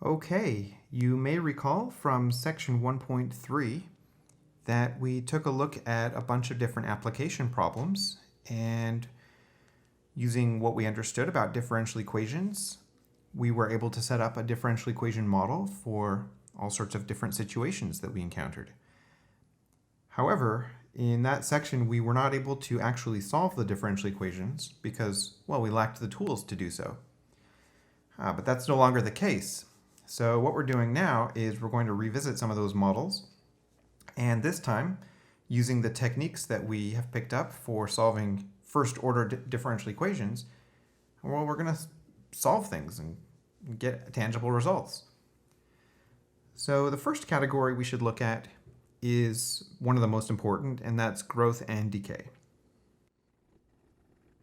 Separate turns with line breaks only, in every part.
Okay, you may recall from section 1.3 that we took a look at a bunch of different application problems, and using what we understood about differential equations, we were able to set up a differential equation model for all sorts of different situations that we encountered. However, in that section, we were not able to actually solve the differential equations because, well, we lacked the tools to do so. But that's no longer the case. So what we're doing now is we're going to revisit some of those models, and this time, using the techniques that we have picked up for solving first-order differential equations, well, we're going to solve things and get tangible results. So the first category we should look at is one of the most important, and that's growth and decay.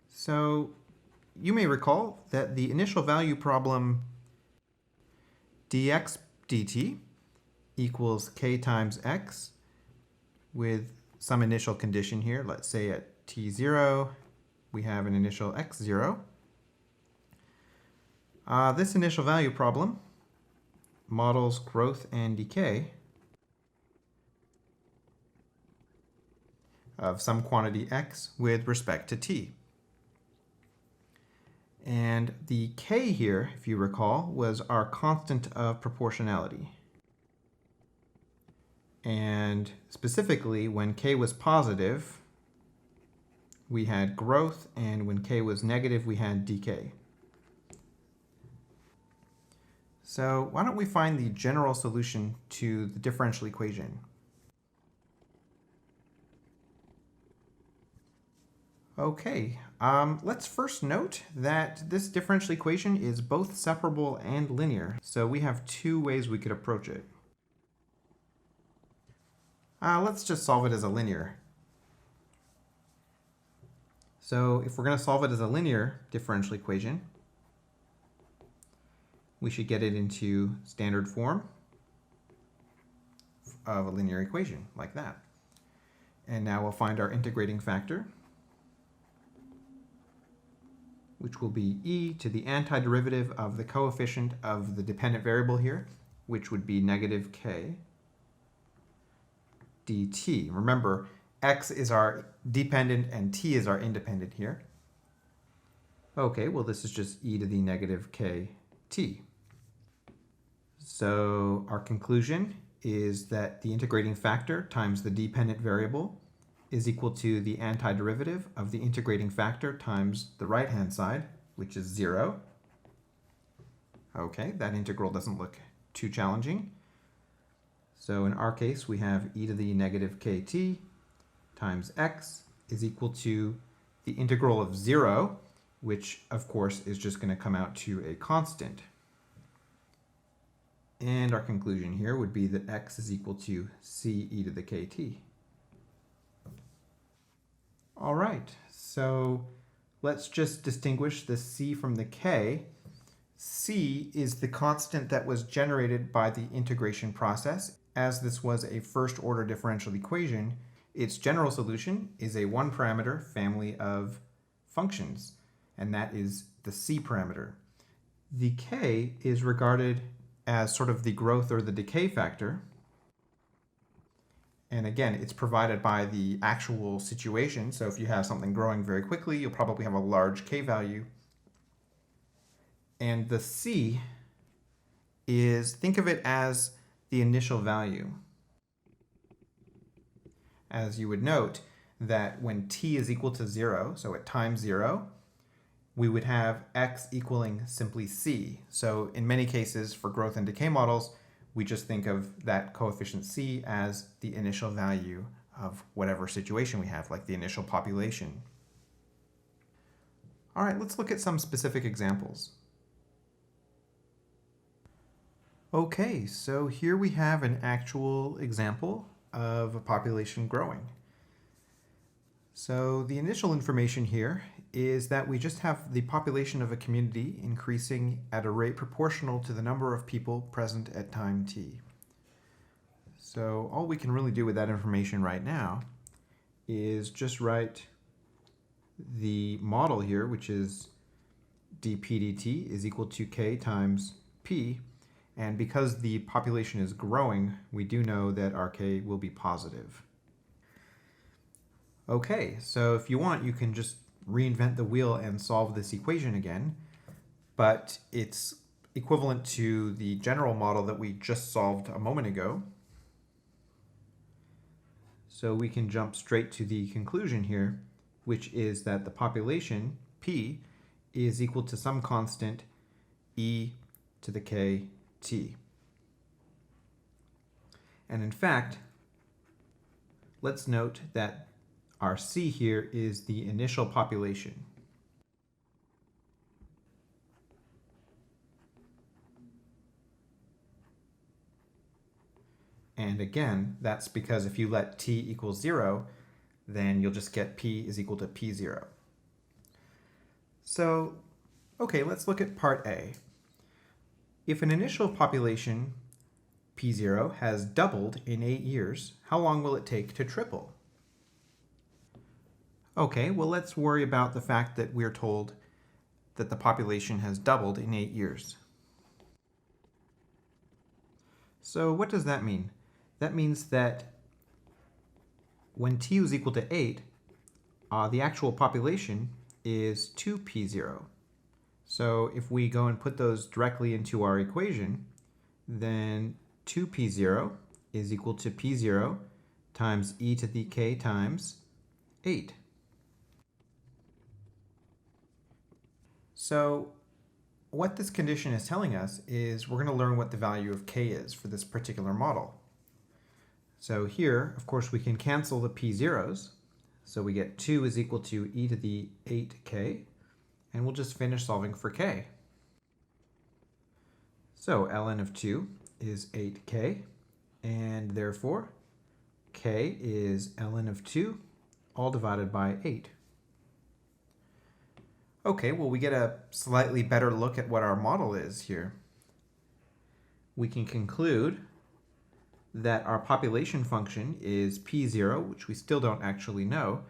So you may recall that the initial value problem dx dt equals k times x with some initial condition here. Let's say at t0 we have an initial x0. This initial value problem models growth and decay of some quantity x with respect to t. And the k here, if you recall, was our constant of proportionality. And specifically, when k was positive, we had growth, and when k was negative, we had decay. So why don't we find the general solution to the differential equation? Okay, let's first note that this differential equation is both separable and linear, so we have two ways we could approach it. Let's just solve it as a linear. So if we're going to solve it as a linear differential equation, we should get it into standard form of a linear equation, like that. And now we'll find our integrating factor, which will be e to the antiderivative of the coefficient of the dependent variable here, which would be negative k dt. Remember, x is our dependent and t is our independent here. Okay, well this is just e to the negative k t. So our conclusion is that the integrating factor times the dependent variable is equal to the antiderivative of the integrating factor times the right-hand side, which is 0. Okay, that integral doesn't look too challenging. So in our case, we have e to the negative kt times x is equal to the integral of 0, which of course is just going to come out to a constant. And our conclusion here would be that x is equal to c e to the kt. All right, so let's just distinguish the c from the k. C is the constant that was generated by the integration process. As this was a first-order differential equation, its general solution is a one-parameter family of functions, and that is the c parameter. The k is regarded as sort of the growth or the decay factor. And again, it's provided by the actual situation. So if you have something growing very quickly, you'll probably have a large k value. And the c is, think of it as the initial value. As you would note that when t is equal to 0, so at time 0, we would have x equaling simply c. So in many cases for growth and decay models, we just think of that coefficient c as the initial value of whatever situation we have, like the initial population. All right, let's look at some specific examples. Okay, so here we have an actual example of a population growing. So the initial information here is that we just have the population of a community increasing at a rate proportional to the number of people present at time t. So all we can really do with that information right now is just write the model here, which is dp dt is equal to k times p, And because the population is growing, we do know that our k will be positive. Okay, so if you want, you can just reinvent the wheel and solve this equation again, but it's equivalent to the general model that we just solved a moment ago. So we can jump straight to the conclusion here, which is that the population, p, is equal to some constant e to the kt. And in fact, let's note that our c here is the initial population. And again, that's because if you let t equal 0, then you'll just get p is equal to p0. So, okay, let's look at part A. If an initial population, p0, has doubled in 8 years, how long will it take to triple? Okay, well, let's worry about the fact that we're told that the population has doubled in 8 years. So what does that mean? That means that when t is equal to 8, the actual population is 2p0. So if we go and put those directly into our equation, then 2p0 is equal to p0 times e to the k times 8. So what this condition is telling us is we're going to learn what the value of k is for this particular model. So here, of course, we can cancel the p0s. So we get 2 is equal to e to the 8k, and we'll just finish solving for k. So ln of 2 is 8k, and therefore k is ln of 2, all divided by 8. Okay, well, we get a slightly better look at what our model is here. We can conclude that our population function is p0, which we still don't actually know,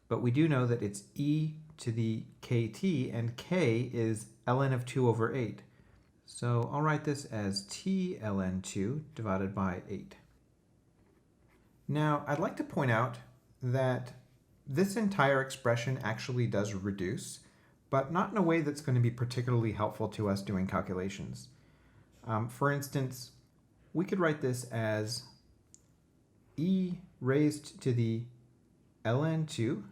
but we do know that it's e to the kt, and k is ln of 2 over 8. So I'll write this as t ln 2 divided by 8. Now, I'd like to point out that this entire expression actually does reduce, but not in a way that's going to be particularly helpful to us doing calculations. For instance, we could write this as e raised to the ln 2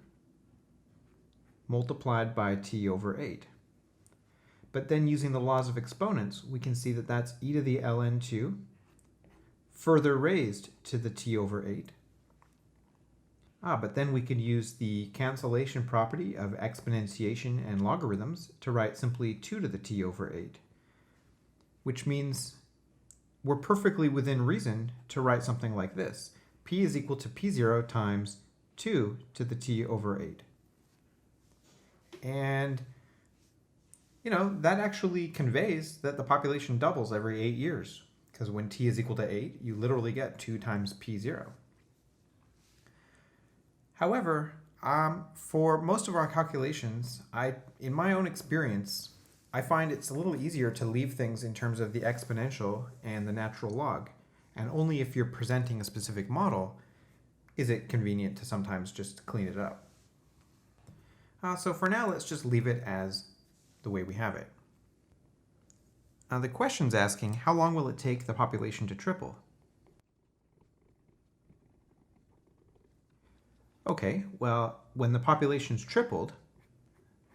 multiplied by t over 8. But then using the laws of exponents, we can see that that's e to the ln 2 further raised to the t over 8. But then we could use the cancellation property of exponentiation and logarithms to write simply 2 to the t over 8, which means we're perfectly within reason to write something like this. P is equal to p0 times 2 to the t over 8. And, that actually conveys that the population doubles every 8 years, because when t is equal to 8, you literally get 2 times p0. However, for most of our calculations, in my own experience, I find it's a little easier to leave things in terms of the exponential and the natural log, and only if you're presenting a specific model is it convenient to sometimes just clean it up. So for now, let's just leave it as the way we have it. Now the question's asking, how long will it take the population to triple? Okay, well, when the population's tripled,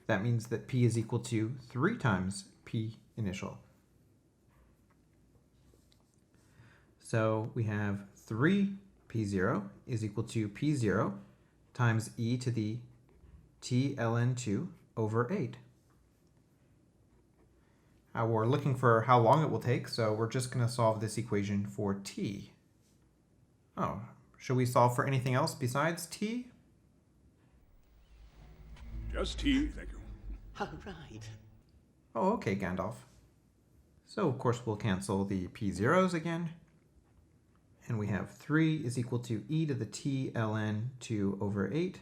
that means that p is equal to 3 times p initial. So we have 3p0 is equal to p0 times e to the t ln 2 over 8. We're looking for how long it will take, so we're just going to solve this equation for t. Should we solve for anything else besides t?
Just t, thank you.
All right.
Oh, okay, Gandalf. So, of course, we'll cancel the p0s again. And we have 3 is equal to e to the t ln 2 over 8.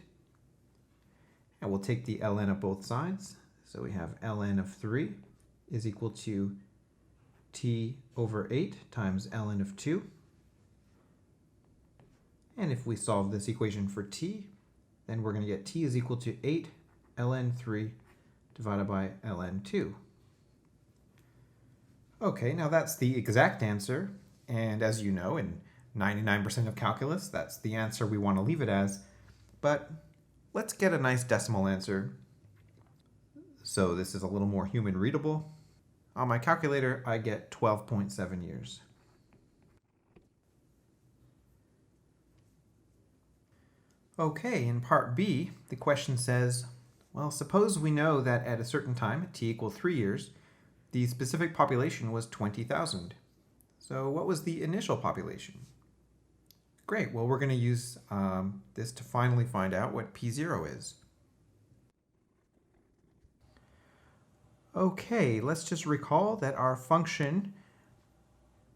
And we'll take the ln of both sides. So we have ln of 3 is equal to t over 8 times ln of 2. And if we solve this equation for t, then we're going to get t is equal to 8 ln 3 divided by ln 2. Okay, now that's the exact answer, and as you know, in 99% of calculus, that's the answer we want to leave it as, but let's get a nice decimal answer. So this is a little more human readable. On my calculator, I get 12.7 years. Okay, in part B, the question says, well, suppose we know that at a certain time, t equal 3 years, the specific population was 20,000. So what was the initial population? Great, well, we're going to use this to finally find out what P0 is. Okay, let's just recall that our function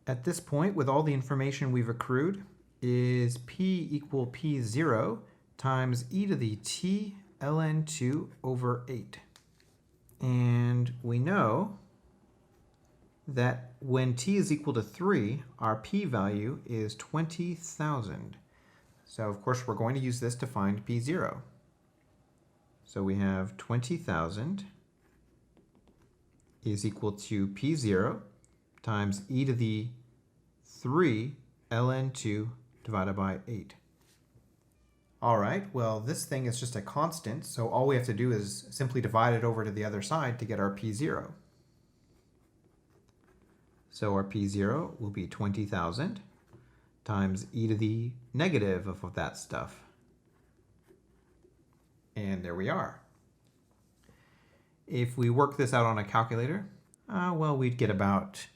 at this point, with all the information we've accrued, is P equal P0 times e to the t ln 2 over 8. And we know that when t is equal to 3, our p-value is 20,000. So of course we're going to use this to find p0. So we have 20,000 is equal to p0 times e to the 3 ln 2 divided by 8. All right, well, this thing is just a constant, so all we have to do is simply divide it over to the other side to get our p0. So our p0 will be 20,000 times e to the negative of that stuff. And there we are. If we work this out on a calculator, well, we'd get about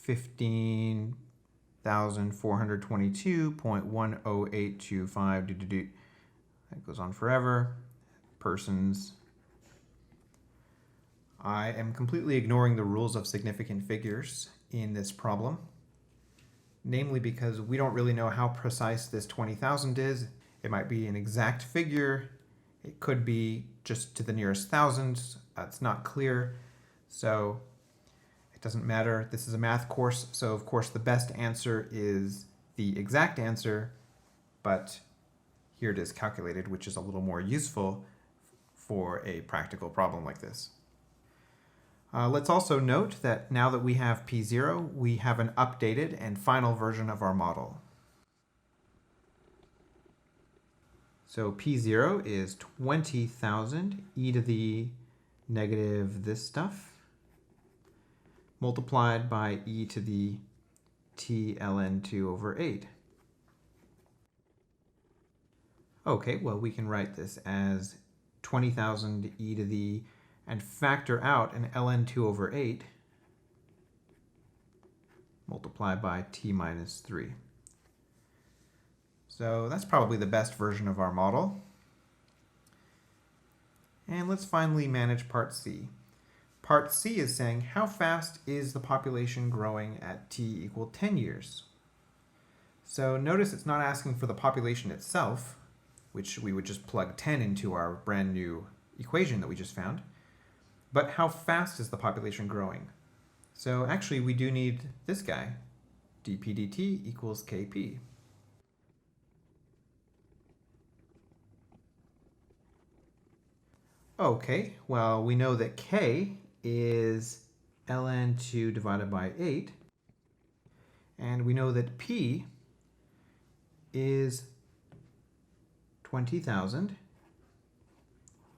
15,422.10825. That goes on forever. Persons. I am completely ignoring the rules of significant figures in this problem, namely because we don't really know how precise this 20,000 is. It might be an exact figure. It could be just to the nearest thousands. It's not clear. So it doesn't matter. This is a math course, so of course the best answer is the exact answer, but here it is calculated, which is a little more useful for a practical problem like this. Let's also note that now that we have P0, we have an updated and final version of our model. So P0 is 20,000 e to the negative this stuff multiplied by e to the t ln 2 over 8. Okay, well, we can write this as 20,000 e to the, and factor out an ln 2 over 8 multiplied by t minus 3. So that's probably the best version of our model. And let's finally manage part C. Part C is saying, how fast is the population growing at t equal 10 years? So notice it's not asking for the population itself, which we would just plug 10 into our brand new equation that we just found, but how fast is the population growing? So actually we do need this guy, dp dt equals kp. Okay, well, we know that k is ln 2 divided by 8, and we know that p is 20,000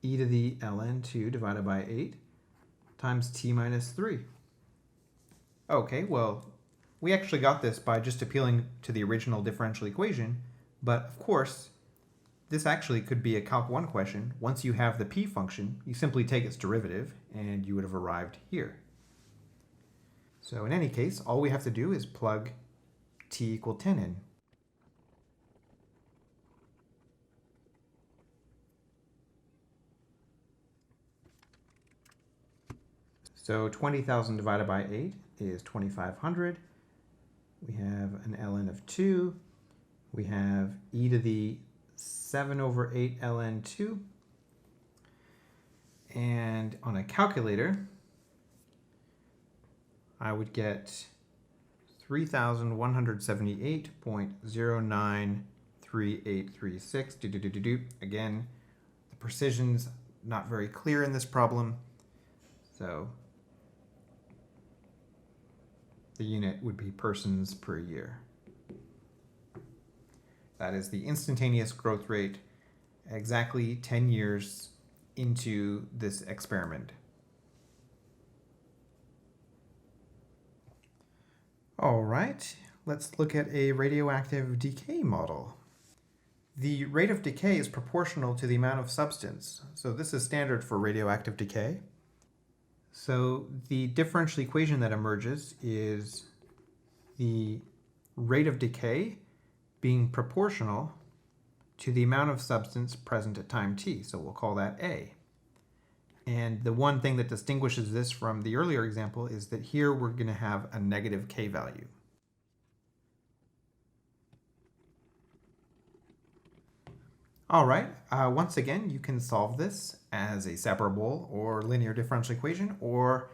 e to the ln 2 divided by 8 times t minus 3. Okay, well, we actually got this by just appealing to the original differential equation, but of course, this actually could be a Calc 1 question. Once you have the p function, you simply take its derivative, and you would have arrived here. So in any case, all we have to do is plug t equal 10 in. So 20,000 divided by 8 is 2,500. We have an ln of 2. We have e to the 7 over 8 ln 2. And on a calculator, I would get 3,178.093836. Again, the precision's not very clear in this problem, so the unit would be persons per year. That is the instantaneous growth rate exactly 10 years into this experiment. All right, let's look at a radioactive decay model. The rate of decay is proportional to the amount of substance. So this is standard for radioactive decay. So the differential equation that emerges is the rate of decay being proportional to the amount of substance present at time t. So we'll call that A. And the one thing that distinguishes this from the earlier example is that here we're going to have a negative k value. All right, once again, you can solve this as a separable or linear differential equation, or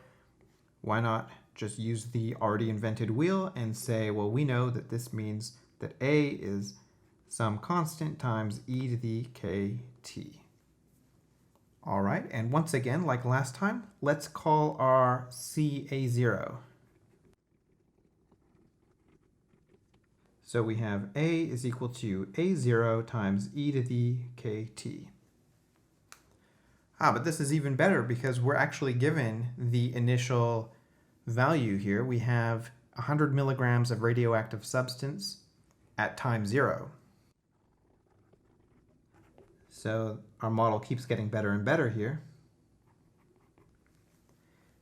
why not just use the already invented wheel and say, well, we know that this means that A is some constant times e to the kt. All right, and once again, like last time, let's call our C A0. So we have A is equal to A0 times e to the kt. But this is even better because we're actually given the initial value here. We have 100 milligrams of radioactive substance at time 0. So our model keeps getting better and better here.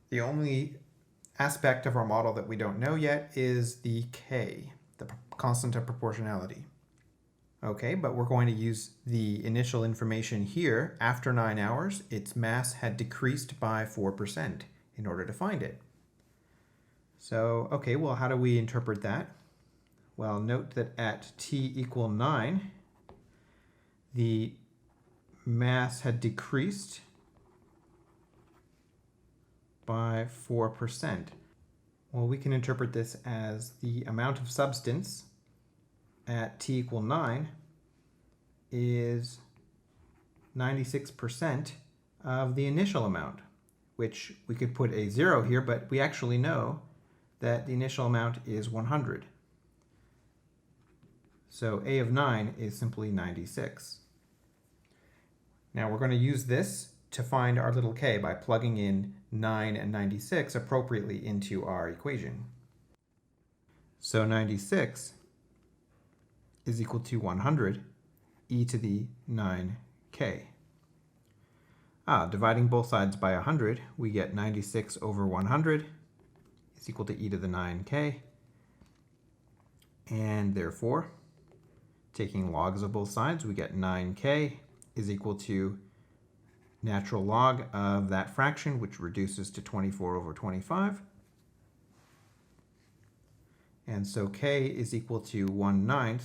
The only aspect of our model that we don't know yet is the K, the constant of proportionality. Okay, but we're going to use the initial information here. After 9 hours, its mass had decreased by 4% in order to find it. So, okay, well, how do we interpret that? Well, note that at t equal 9, the mass had decreased by 4%. Well, we can interpret this as the amount of substance at t equal 9 is 96% of the initial amount, which we could put a 0 here, but we actually know that the initial amount is 100. So A of 9 is simply 96. Now we're going to use this to find our little k by plugging in 9 and 96 appropriately into our equation. So 96 is equal to 100 e to the 9k. Dividing both sides by 100, we get 96 over 100 is equal to e to the 9k. And therefore, taking logs of both sides, we get 9k is equal to natural log of that fraction, which reduces to 24 over 25. And so k is equal to 1/9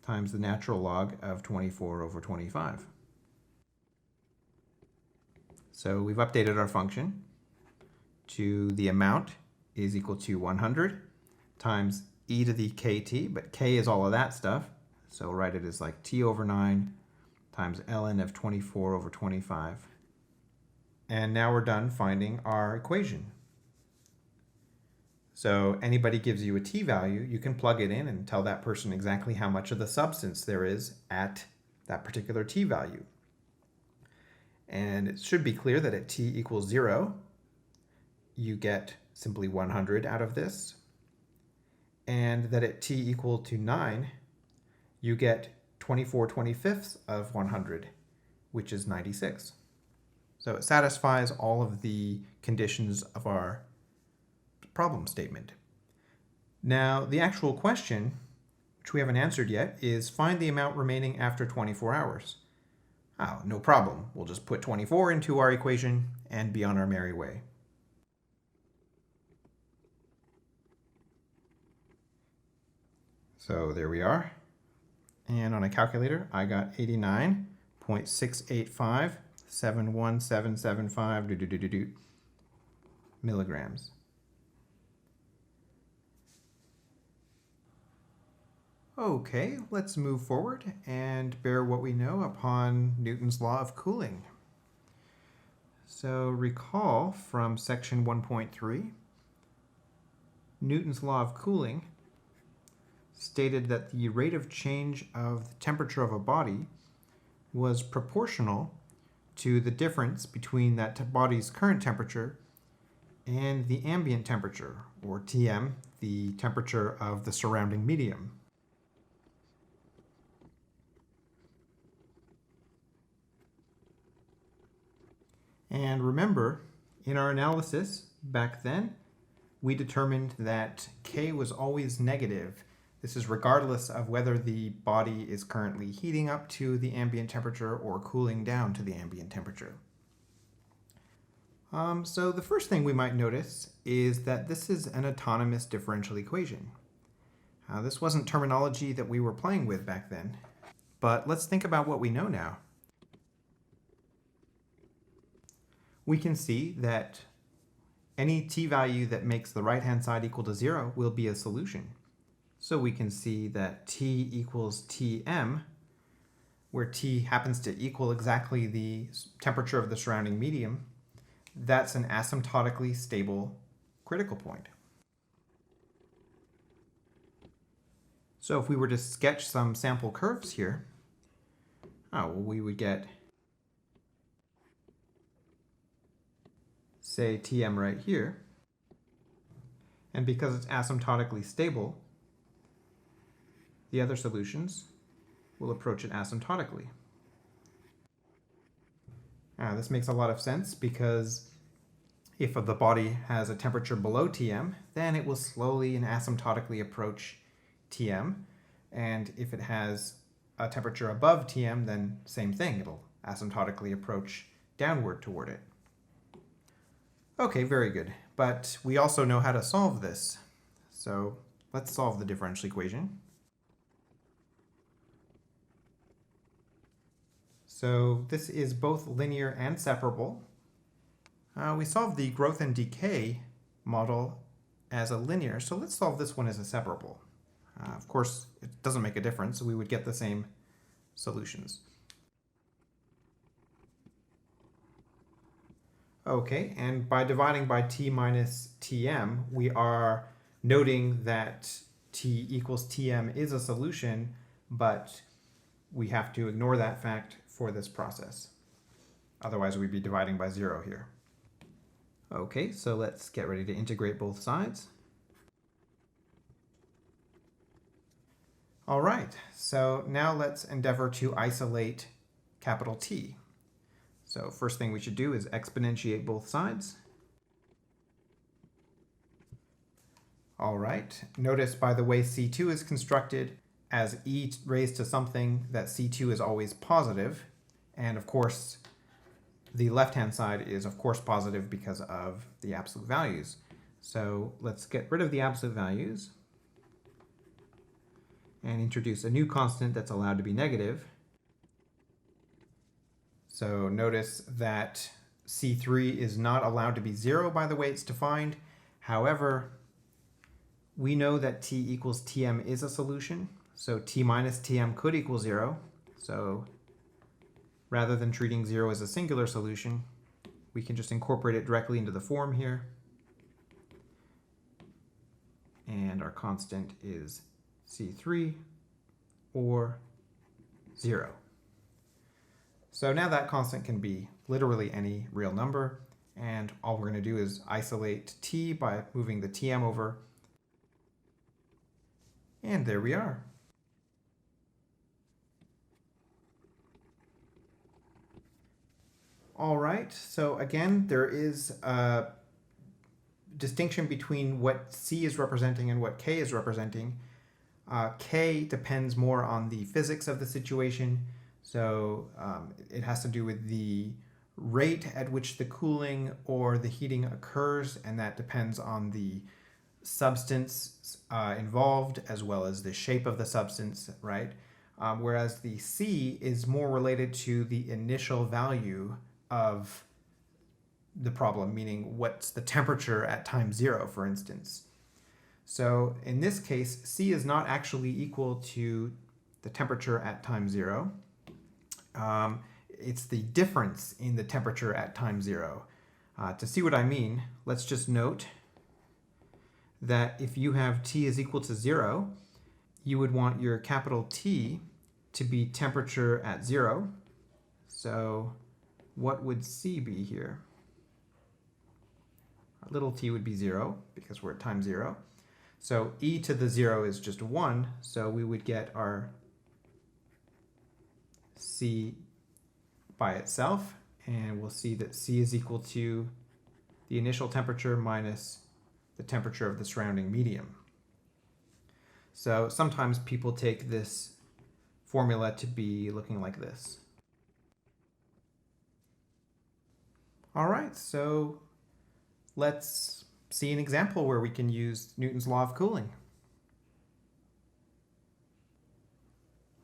times the natural log of 24 over 25. So we've updated our function to the amount is equal to 100 times e to the kt, but k is all of that stuff. So we'll write it as like t over 9 times ln of 24 over 25. And now we're done finding our equation. So anybody gives you a t value, you can plug it in and tell that person exactly how much of the substance there is at that particular t value. And it should be clear that at t equals 0, you get simply 100 out of this. And that at t equal to 9, you get 24/25 of 100, which is 96. So it satisfies all of the conditions of our problem statement. Now, the actual question, which we haven't answered yet, is find the amount remaining after 24 hours. No problem. We'll just put 24 into our equation and be on our merry way. So there we are. And on a calculator, I got 89.685717775 milligrams. Okay, let's move forward and bear what we know upon Newton's law of cooling. So recall from section 1.3, Newton's law of cooling stated that the rate of change of the temperature of a body was proportional to the difference between that body's current temperature and the ambient temperature, or Tm, the temperature of the surrounding medium. And remember, in our analysis back then, we determined that K was always negative. This is regardless of whether the body is currently heating up to the ambient temperature or cooling down to the ambient temperature. So the first thing we might notice is that this is an autonomous differential equation. This wasn't terminology that we were playing with back then, but let's think about what we know now. We can see that any t value that makes the right-hand side equal to 0 will be a solution. So we can see that t equals Tm, where t happens to equal exactly the temperature of the surrounding medium. That's an asymptotically stable critical point. So if we were to sketch some sample curves here, we would get, say, Tm right here. And because it's asymptotically stable, the other solutions will approach it asymptotically. This makes a lot of sense because if the body has a temperature below Tm, then it will slowly and asymptotically approach Tm. And if it has a temperature above Tm, then same thing, it'll asymptotically approach downward toward it. Okay, very good. But we also know how to solve this. So let's solve the differential equation. So this is both linear and separable. We solved the growth and decay model as a linear, so let's solve this one as a separable. Of course, it doesn't make a difference, so we would get the same solutions. Okay, and by dividing by t minus Tm, we are noting that t equals Tm is a solution, but we have to ignore that fact for this process. Otherwise, we'd be dividing by 0 here. Okay, so let's get ready to integrate both sides. All right, so now let's endeavor to isolate capital T. So first thing we should do is exponentiate both sides. All right, notice by the way C2 is constructed, as e raised to something, that C2 is always positive. And of course, the left-hand side is of course positive because of the absolute values. So let's get rid of the absolute values and introduce a new constant that's allowed to be negative. So notice that C3 is not allowed to be 0 by the way it's defined. However, we know that t equals Tm is a solution. So t minus Tm could equal 0. So rather than treating 0 as a singular solution, we can just incorporate it directly into the form here. And our constant is C3 or 0. So now that constant can be literally any real number, and all we're going to do is isolate t by moving the Tm over. And there we are. All right, so again, there is a distinction between what C is representing and what K is representing. K depends more on the physics of the situation, so it has to do with the rate at which the cooling or the heating occurs, and that depends on the substance involved as well as the shape of the substance, right? Whereas the C is more related to the initial value of the problem, meaning what's the temperature at time 0, for instance. So in this case, C is not actually equal to the temperature at time 0. It's the difference in the temperature at time 0. To see what I mean, let's just note that if you have T is equal to 0, you would want your capital T to be temperature at 0. So what would C be here? Little t would be 0 because we're at time 0. So e to the 0 is just 1, so we would get our C by itself, and we'll see that C is equal to the initial temperature minus the temperature of the surrounding medium. So sometimes people take this formula to be looking like this. All right, so let's see an example where we can use Newton's law of cooling.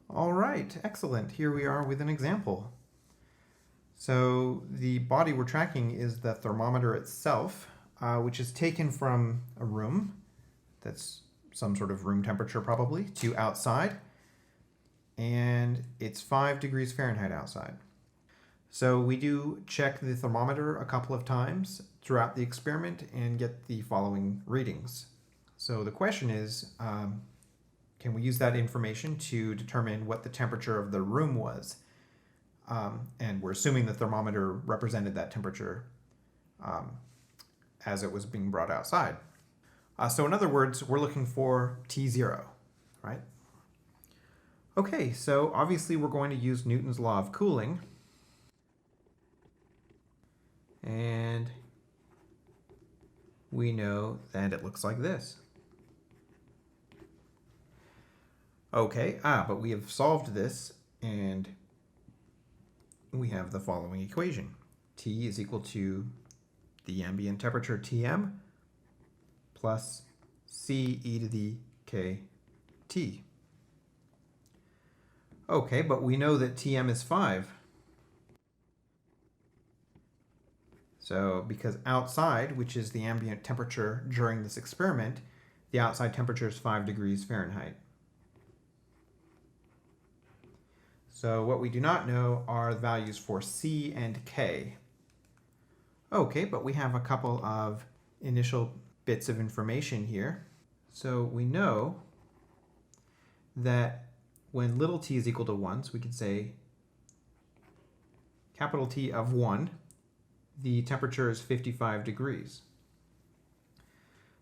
All right, excellent. Here we are with an example. So the body we're tracking is the thermometer itself, which is taken from a room that's some sort of room temperature probably to outside, and it's 5 degrees Fahrenheit outside. So we do check the thermometer a couple of times throughout the experiment and get the following readings. So the question is, can we use that information to determine what the temperature of the room was? And we're assuming the thermometer represented that temperature as it was being brought outside. So in other words, we're looking for T0, right? Okay, so obviously we're going to use Newton's law of cooling. And we know that it looks like this. Okay, but we have solved this, and we have the following equation. T is equal to the ambient temperature Tm plus C e to the k T. Okay, but we know that Tm is 5. So because outside, which is the ambient temperature during this experiment, the outside temperature is 5 degrees Fahrenheit. So what we do not know are the values for C and K. Okay, but we have a couple of initial bits of information here. So we know that when little t is equal to 1, so we could say capital T of 1, the temperature is 55 degrees.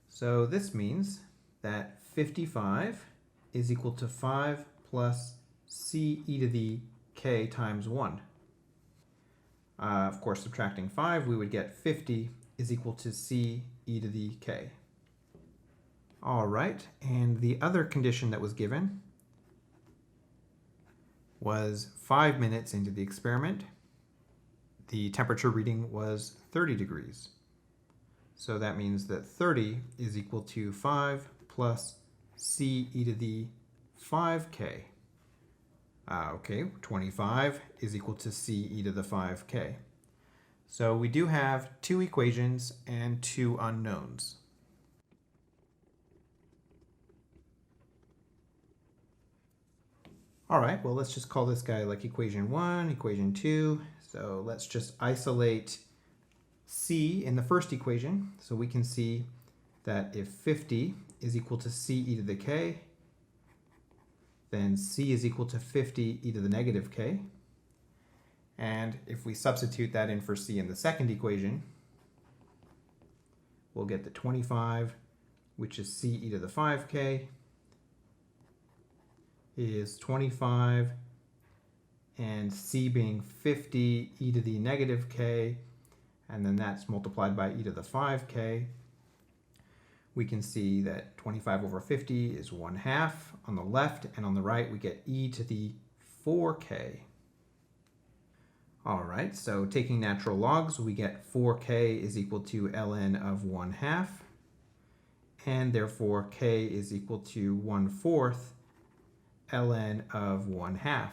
So this means that 55 is equal to 5 plus C e to the k times 1. Of course, subtracting 5, we would get 50 is equal to C e to the k. All right, and the other condition that was given was 5 minutes into the experiment. The temperature reading was 30 degrees. So that means that 30 is equal to 5 plus C e to the 5k. Okay, 25 is equal to C e to the 5k. So we do have 2 equations and 2 unknowns. All right, well, let's just call this guy like equation 1, equation 2. So let's just isolate C in the first equation. So we can see that if 50 is equal to C e to the k, then C is equal to 50 e to the negative k. And if we substitute that in for C in the second equation, we'll get the 25, which is C e to the 5k, is 25, and C being 50 e to the negative k, and then that's multiplied by e to the 5k. We can see that 25 over 50 is 1/2 on the left, and on the right we get e to the 4k. All right, so taking natural logs, we get 4k is equal to ln of 1/2, and therefore k is equal to 1/4 ln of 1/2.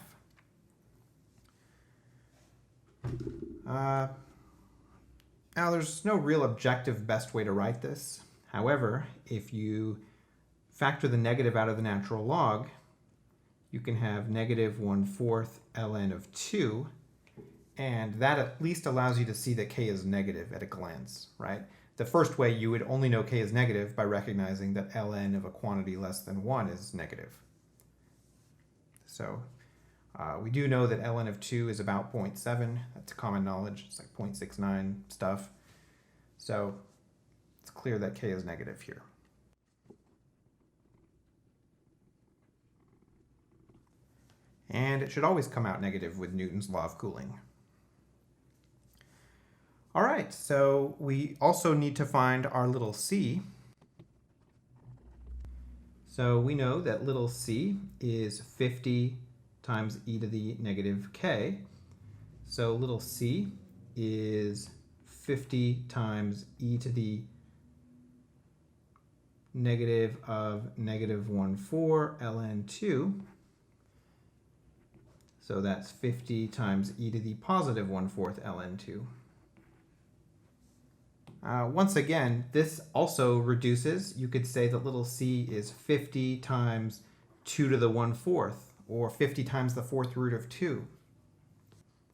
Now there's no real objective best way to write this. However, if you factor the negative out of the natural log, you can have negative 1/4 ln of 2, and that at least allows you to see that k is negative at a glance, right? The first way you would only know k is negative by recognizing that ln of a quantity less than 1 is negative. So we do know that ln of 2 is about 0.7. That's common knowledge. It's like 0.69 stuff. So it's clear that k is negative here. And it should always come out negative with Newton's law of cooling. All right, so we also need to find our little c. So we know that little c is 50 times e to the negative k. So little c is 50 times e to the negative of negative 1/4 ln 2. So that's 50 times e to the positive 1/4 ln 2. Once again, this also reduces. You could say that little c is 50 times 2 to the 1/4, or 50 times the 4th root of 2.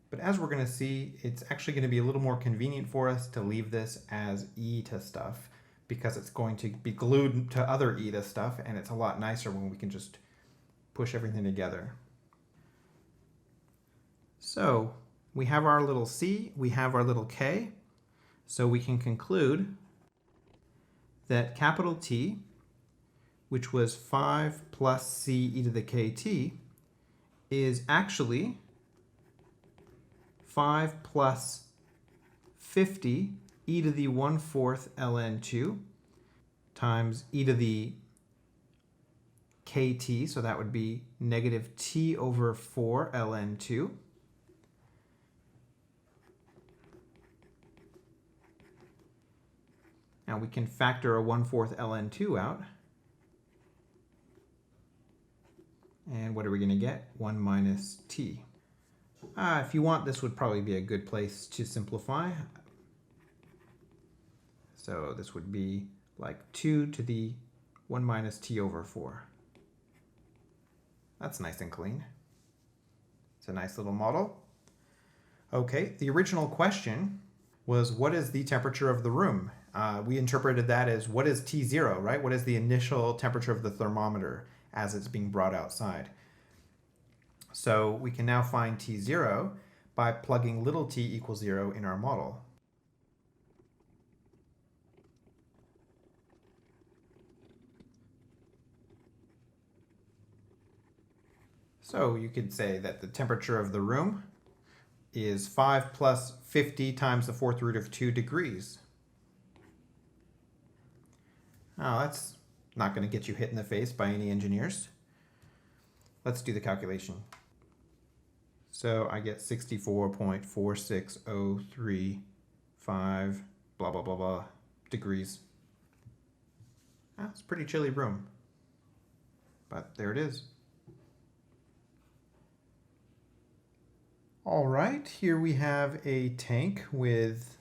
But as we're going to see, it's actually going to be a little more convenient for us to leave this as e to stuff, because it's going to be glued to other e to stuff, and it's a lot nicer when we can just push everything together. So we have our little c, we have our little k, so we can conclude that capital T, which was 5 plus c e to the kt, is actually 5 plus 50 e to the 1/4 ln 2 times e to the kt, so that would be negative t over 4 ln 2. Now we can factor a 1/4 ln 2 out. And what are we going to get? 1 minus t. If you want, this would probably be a good place to simplify. So this would be like 2 to the 1 minus t over 4. That's nice and clean. It's a nice little model. Okay, the original question was, what is the temperature of the room? We interpreted that as, what is T0, right? What is the initial temperature of the thermometer as it's being brought outside? So we can now find T0 by plugging little t equals 0 in our model. So you could say that the temperature of the room is 5 plus 50 times the 4th root of 2 degrees. Oh, that's not going to get you hit in the face by any engineers. Let's do the calculation. So I get 64.46035 blah, blah, blah, blah degrees. It's a pretty chilly room, but there it is. All right, here we have a tank with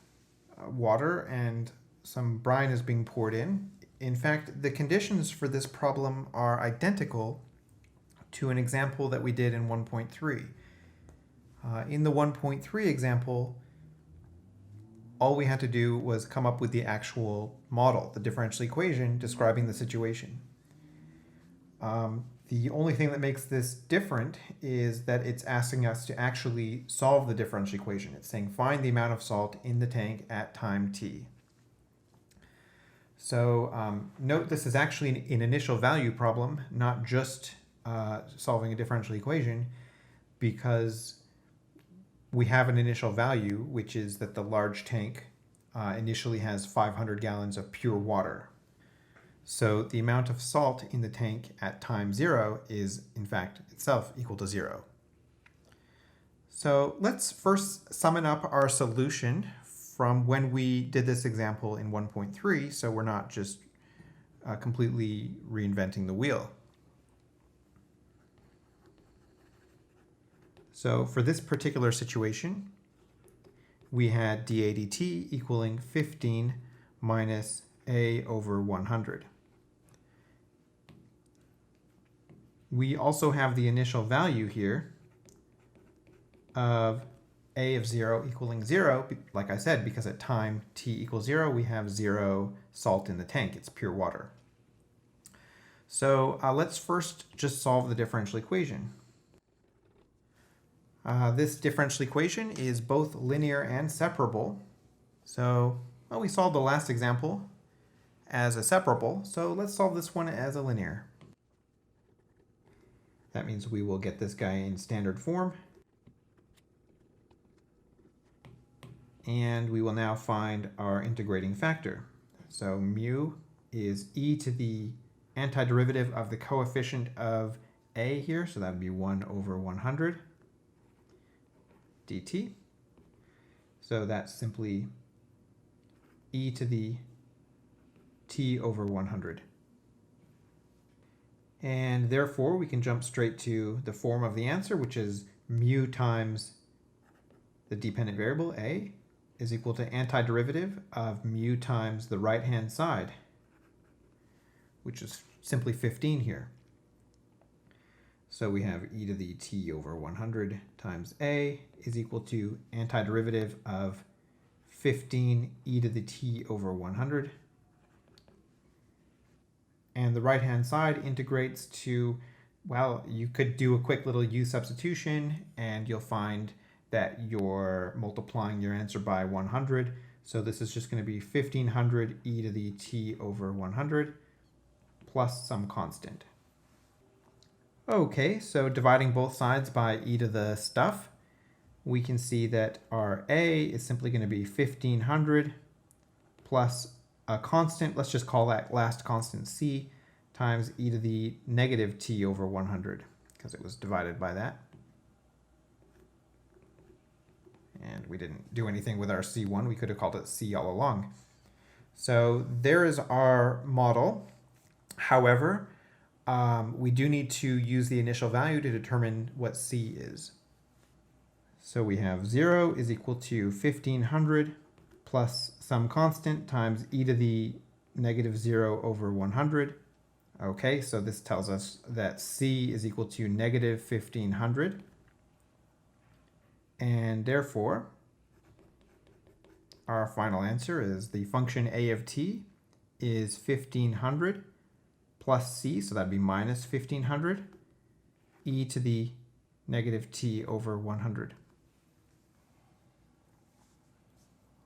water and some brine is being poured in. In fact, the conditions for this problem are identical to an example that we did in 1.3. In the 1.3 example, all we had to do was come up with the actual model, the differential equation describing the situation. The only thing that makes this different is that it's asking us to actually solve the differential equation. It's saying find the amount of salt in the tank at time t. So note this is actually an initial value problem, not just solving a differential equation, because we have an initial value, which is that the large tank initially has 500 gallons of pure water. So the amount of salt in the tank at time 0 is, in fact, itself equal to 0. So let's first summon up our solution from when we did this example in 1.3, so we're not just completely reinventing the wheel. So for this particular situation, we had dA dt equaling 15 minus a over 100. we also have the initial value here of a of 0 equaling 0, like I said, because at time t equals 0, we have 0 salt in the tank. It's pure water. So let's first just solve the differential equation. This differential equation is both linear and separable. So we solved the last example as a separable, so let's solve this one as a linear. That means we will get this guy in standard form. And we will now find our integrating factor. So mu is e to the antiderivative of the coefficient of a here, so that would be 1 over 100 dt. So that's simply e to the t over 100. And therefore, we can jump straight to the form of the answer, which is mu times the dependent variable, a, is equal to antiderivative of mu times the right-hand side, which is simply 15 here. So we have e to the t over 100 times a is equal to antiderivative of 15 e to the t over 100. And the right-hand side integrates to, well, you could do a quick little u substitution, and you'll find that you're multiplying your answer by 100. So this is just going to be 1500 e to the t over 100 plus some constant. Okay, so dividing both sides by e to the stuff, we can see that our a is simply going to be 1500 plus a constant, let's just call that last constant c, times e to the negative t over 100, because it was divided by that. And we didn't do anything with our C1. We could have called it C all along. So there is our model. However, we do need to use the initial value to determine what C is. So we have 0 is equal to 1500 plus some constant times e to the negative 0 over 100. Okay, so this tells us that C is equal to negative 1500. And therefore, our final answer is the function a of t is 1500 plus c, so that'd be minus 1500, e to the negative t over 100.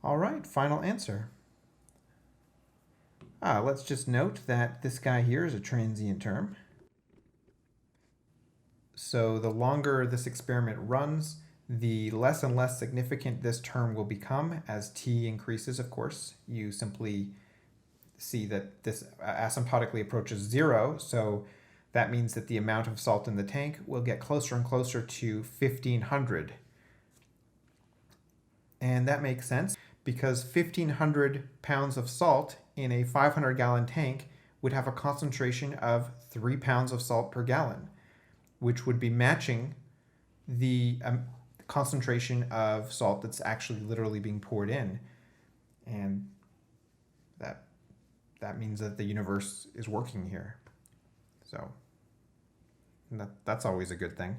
All right, final answer. Let's just note that this guy here is a transient term. So the longer this experiment runs, the less and less significant this term will become as t increases, of course. You simply see that this asymptotically approaches 0, so that means that the amount of salt in the tank will get closer and closer to 1500. And that makes sense because 1500 pounds of salt in a 500-gallon tank would have a concentration of 3 pounds of salt per gallon, which would be matching the concentration of salt that's actually literally being poured in. And that means that the universe is working here. So that's always a good thing.